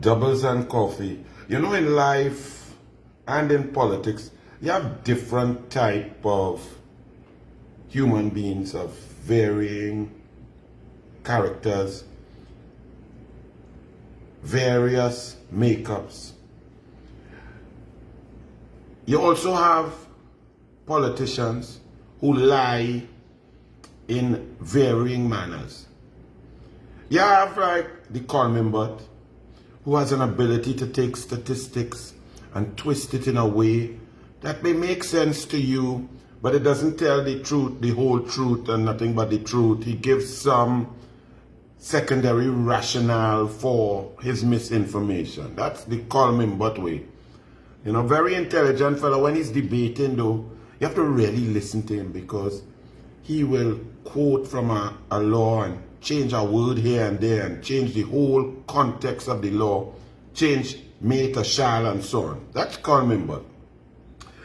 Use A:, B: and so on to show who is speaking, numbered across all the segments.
A: doubles and coffee. You know, in life and in politics, you have different type of human beings of varying characters, various makeups. You also have politicians who lie in varying manners. You have like the Colmimbot, who has an ability to take statistics and twist it in a way that may make sense to you, but it doesn't tell the truth, the whole truth, and nothing but the truth. He gives some secondary rationale for his misinformation. That's the Colmimbot way. You know, very intelligent fellow. When he's debating though, you have to really listen to him, because he will quote from a law and change a word here and there and change the whole context of the law, change may to shall and so on. That's Colmimbot.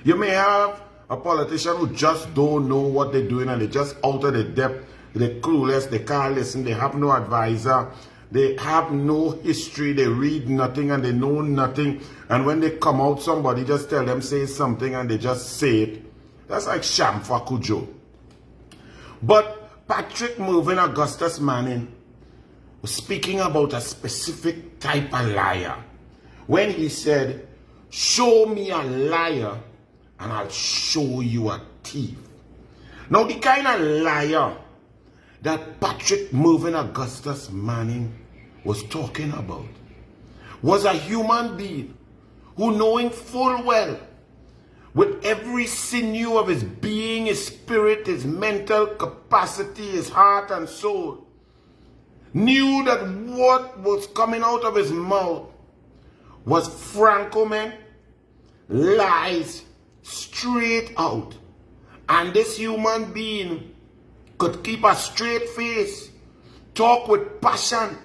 A: You may have a politician who just don't know what they're doing and they just out of the depth, they're clueless, they can't listen, they have no advisor, they have no history, they read nothing and they know nothing, and when they come out, somebody just tell them say something and they just say it. That's like Shamfa Kujo. But Patrick Mervyn Augustus Manning was speaking about a specific type of liar when he said, "Show me a liar and I'll show you a thief." Now, the kind of liar that Patrick Mervyn Augustus Manning was talking about was a human being who, knowing full well, with every sinew of his being, his spirit, his mental capacity, his heart and soul, knew that what was coming out of his mouth was franco, man, lies, straight out. And this human being could keep a straight face, talk with passion,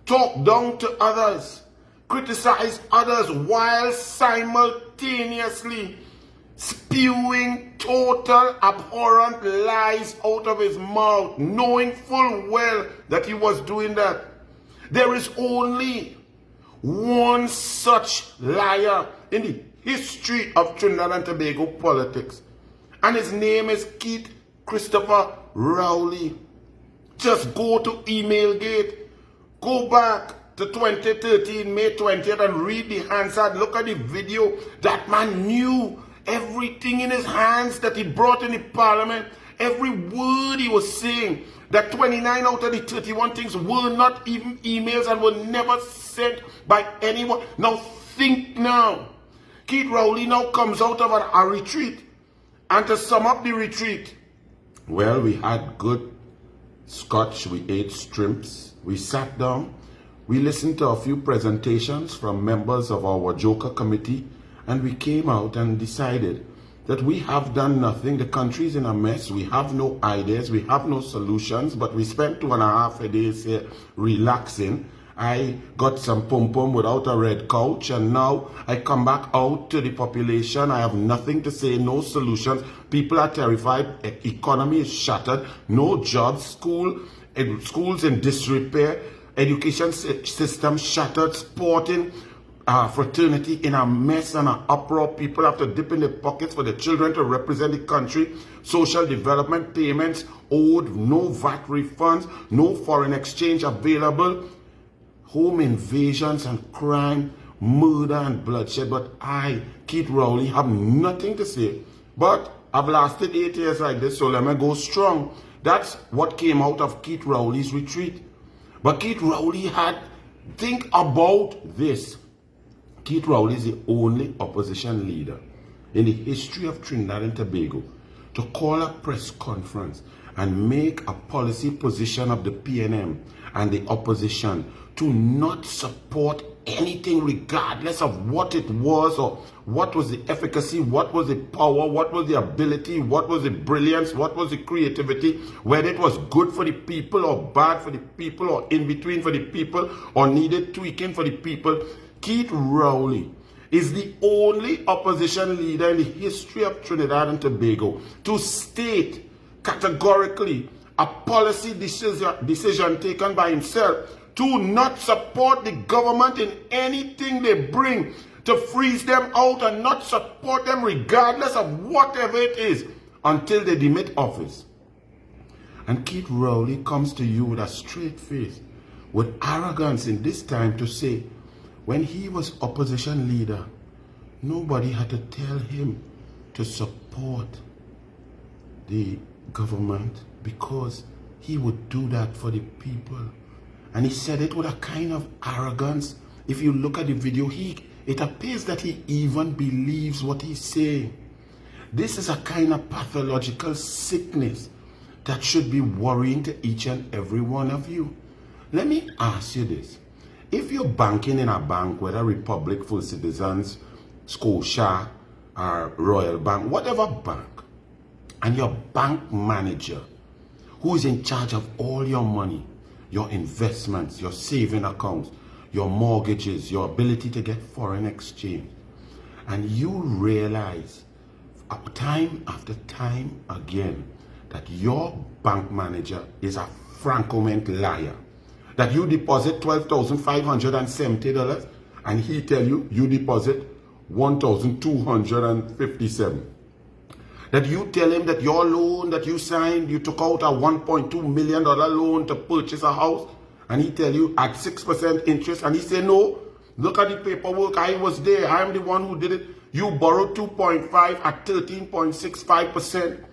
A: talk down to others, criticize others while simultaneously spewing total abhorrent lies out of his mouth, knowing full well that he was doing that. There is only one such liar in the history of Trinidad and Tobago politics, and his name is Keith Christopher Rowley. Just go to Emailgate, go back to 2013, May 20th, and read the Hansard. Look at the video. That man knew everything in his hands that he brought in the parliament, every word he was saying. That 29 out of the 31 things were not even emails and were never sent by anyone. Now think now. Keith Rowley now comes out of a retreat. And to sum up the retreat, well, we had good scotch, we ate shrimps, we sat down, we listened to a few presentations from members of our Joker committee, and we came out and decided that we have done nothing. The country is in a mess. We have no ideas. We have no solutions. But we spent 2.5 days here relaxing. I got some pom-pom without a red couch, and now I come back out to the population. I have nothing to say, no solutions. People are terrified. Economy is shattered. No jobs. Schools in disrepair. Education system shattered. Sporting fraternity in a mess and an uproar. People have to dip in their pockets for the children to represent the country. Social development payments owed. No VAT refunds. No foreign exchange available. Home invasions and crime, murder and bloodshed. But I, Keith Rowley, have nothing to say. But I've lasted 8 years like this, so let me go strong. That's what came out of Keith Rowley's retreat. But Keith Rowley had, think about this. Keith Rowley is the only opposition leader in the history of Trinidad and Tobago to call a press conference and make a policy position of the PNM and the opposition to not support anything regardless of what it was or what was the efficacy, what was the power, what was the ability, what was the brilliance, what was the creativity, whether it was good for the people or bad for the people or in between for the people or needed tweaking for the people. Keith Rowley is the only opposition leader in the history of Trinidad and Tobago to state categorically a policy decision taken by himself to not support the government in anything they bring, to freeze them out and not support them regardless of whatever it is until they demit office. And Keith Rowley comes to you with a straight face, with arrogance in this time to say, when he was opposition leader, nobody had to tell him to support the government because he would do that for the people. And he said it with a kind of arrogance. If you look at the video, it appears that he even believes what he's saying. This is a kind of pathological sickness that should be worrying to each and every one of you. Let me ask you this. If you're banking in a bank, whether Republic, Full Citizens, Scotia, or Royal Bank, whatever bank, and your bank manager, who is in charge of all your money, your investments, your saving accounts, your mortgages, your ability to get foreign exchange, and you realize time after time again that your bank manager is a franco-ment liar, that you deposit $12,570 and he tell you deposit $1,257. That you tell him that your loan that you signed, you took out a $1.2 million loan to purchase a house, and he tell you at 6% interest, and he say, no, look at the paperwork, I was there, I'm the one who did it. You borrowed 2.5 at 13.65%,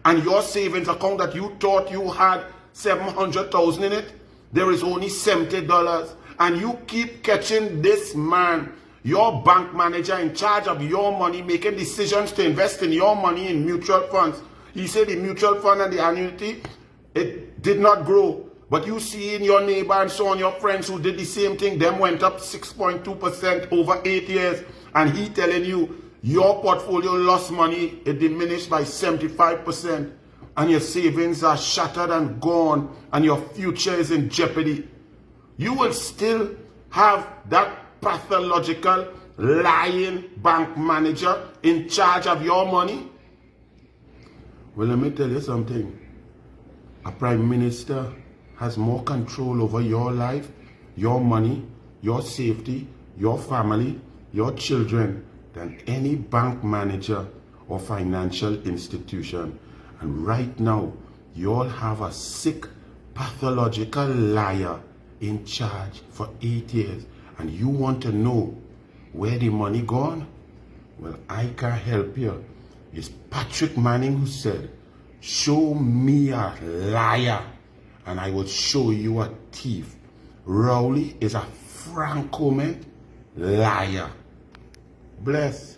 A: and your savings account that you thought you had $700,000 in it, there is only $70, and you keep catching this man, your bank manager in charge of your money, making decisions to invest in your money in mutual funds. He said the mutual fund and the annuity, it did not grow. But you see in your neighbor and so on, your friends who did the same thing, them went up 6.2% over 8 years. And he telling you, your portfolio lost money, it diminished by 75%. And your savings are shattered and gone, and your future is in jeopardy. You will still have that pathological, lying bank manager in charge of your money? Well, let me tell you something. A prime minister has more control over your life, your money, your safety, your family, your children than any bank manager or financial institution. And right now, you all have a sick, pathological liar in charge for 8 years. And you want to know where the money gone? Well, I can't help you. It's Patrick Manning who said, show me a liar and I will show you a thief. Rowley is a franco-ment liar. Bless.